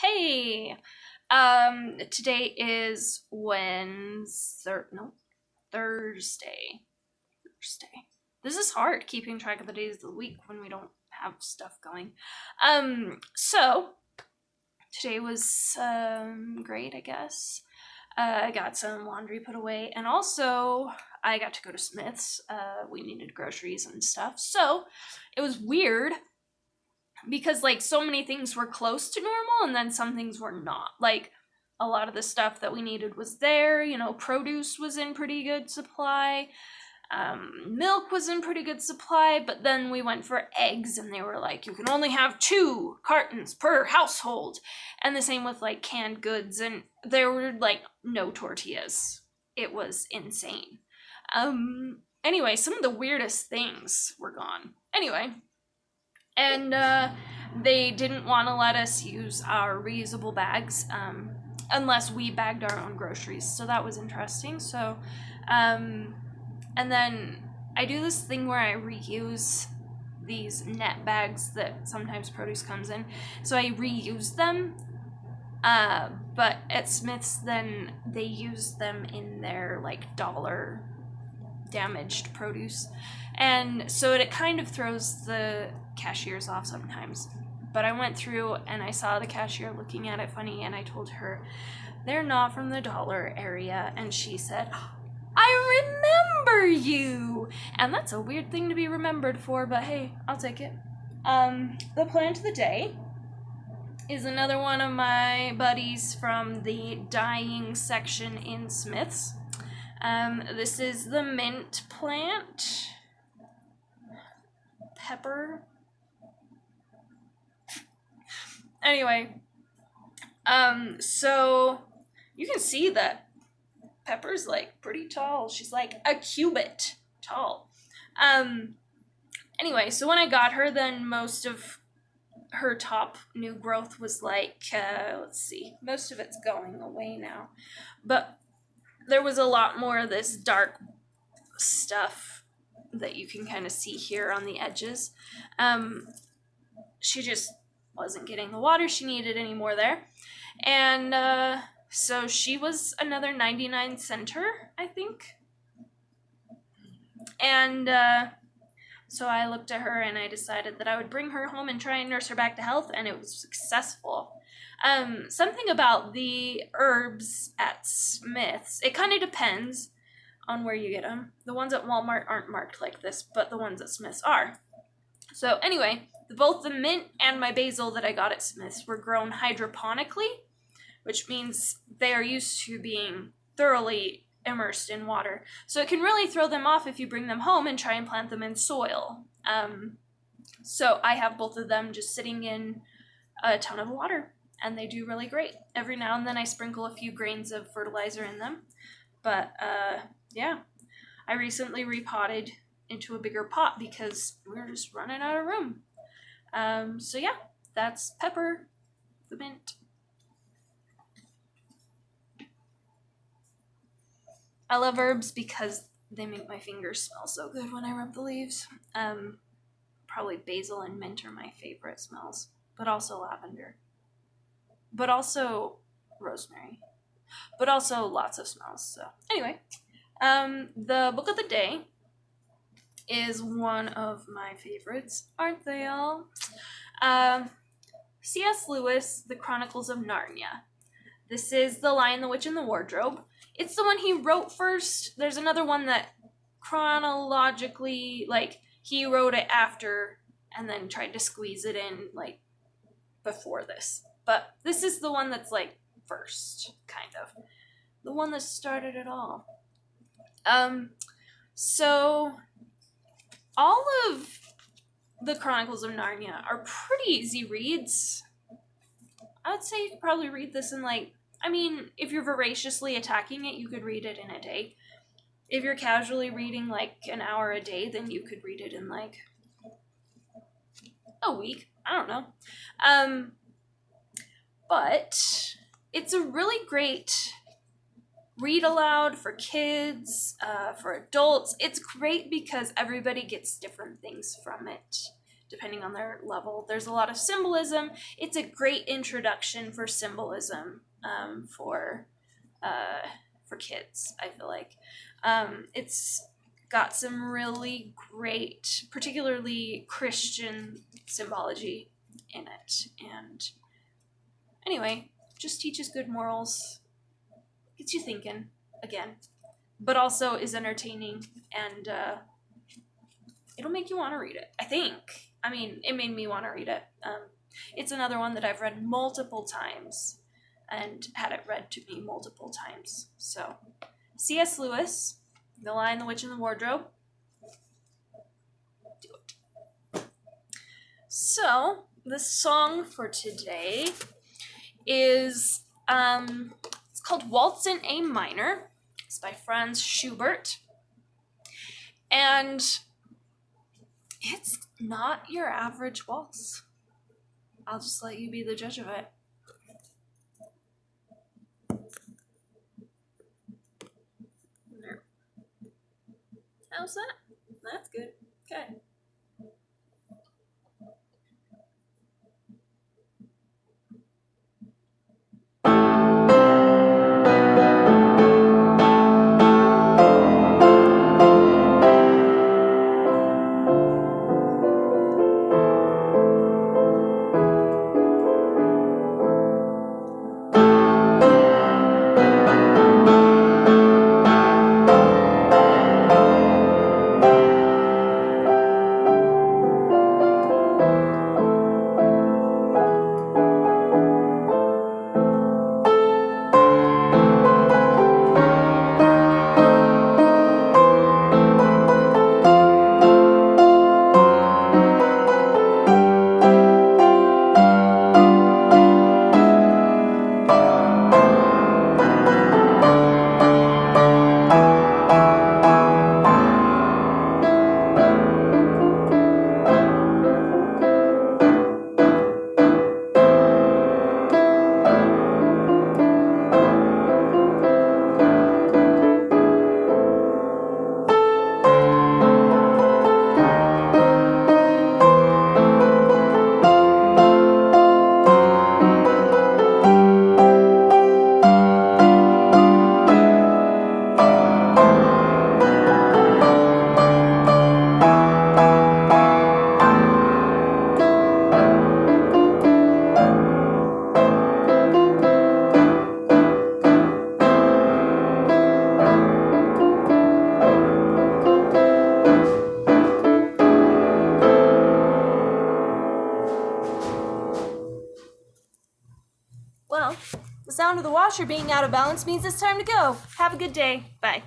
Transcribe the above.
Hey, today is Thursday. Thursday. This is hard keeping track of the days of the week when we don't have stuff going. So today was great, I guess. I got some laundry put away, and also I got to go to Smith's. We needed groceries and stuff, so it was weird because like so many things were close to normal and then some things were not. Like a lot of the stuff that we needed was there. Produce was in pretty good supply. Milk was in pretty good supply, but then we went for eggs and they were like, you can only have 2 cartons per household. And the same with like canned goods, and there were like no tortillas. It was insane. Anyway, some of the weirdest things were gone. Anyway, and they didn't want to let us use our reusable bags unless we bagged our own groceries, so that was interesting. So and then I do this thing where I reuse these net bags that sometimes produce comes in, so I reuse them, but at Smith's then they use them in their like dollar damaged produce, and so it kind of throws the cashiers off sometimes. But I went through and I saw the cashier looking at it funny, and I told her they're not from the dollar area, and she said, I remember you. And that's a weird thing to be remembered for, but hey, I'll take it. The plant of the day is another one of my buddies from the dyeing section in Smith's. This is the mint plant. Pepper. Anyway, so you can see that Pepper's like pretty tall. She's like a cubit tall. Anyway, so when I got her, then most of her top new growth was like, let's see, most of it's going away now. But there was a lot more of this dark stuff that you can kind of see here on the edges. She just wasn't getting the water she needed anymore there. And so she was another 99 center, I think. And so I looked at her and I decided that I would bring her home and try and nurse her back to health, and it was successful. Something about the herbs at Smith's, it kind of depends on where you get them. The ones at Walmart aren't marked like this, but the ones at Smith's are. So anyway, both the mint and my basil that I got at Smith's were grown hydroponically, which means they are used to being thoroughly immersed in water. So it can really throw them off if you bring them home and try and plant them in soil. So I have both of them just sitting in a ton of water, and they do really great. Every now and then I sprinkle a few grains of fertilizer in them. But yeah, I recently repotted into a bigger pot because we were just running out of room. So yeah, that's Pepper, the mint. I love herbs because they make my fingers smell so good when I rub the leaves. Probably basil and mint are my favorite smells, but also lavender. But also rosemary. But also lots of smells. So anyway, the book of the day is one of my favorites, aren't they all? C.S. Lewis, The Chronicles of Narnia. This is The Lion, the Witch, and the Wardrobe. It's the one he wrote first. There's another one that chronologically, like, he wrote it after and then tried to squeeze it in, like, before this. But this is the one that's, like, first, kind of. The one that started it all. So all of the Chronicles of Narnia are pretty easy reads. I would say you could probably read this in if you're voraciously attacking it, you could read it in a day. If you're casually reading like an hour a day, then you could read it in like a week. I don't know. But it's a really great read aloud for kids, for adults. It's great because everybody gets different things from it. depending on their level. There's a lot of symbolism. It's a great introduction for symbolism for kids, I feel like. It's got some really great, particularly Christian symbology in it. And anyway, just teaches good morals, gets you thinking again, but also is entertaining, and it'll make you want to read it, I think. I mean, it made me want to read it. It's another one that I've read multiple times and had it read to me multiple times. So, C.S. Lewis, The Lion, the Witch, and the Wardrobe. Do it. So, the song for today is, it's called Waltz in A Minor. It's by Franz Schubert. And it's not your average waltz. I'll just let you be the judge of it. There. How's that? That's good. Okay. Well, the sound of the washer being out of balance means it's time to go. Have a good day. Bye.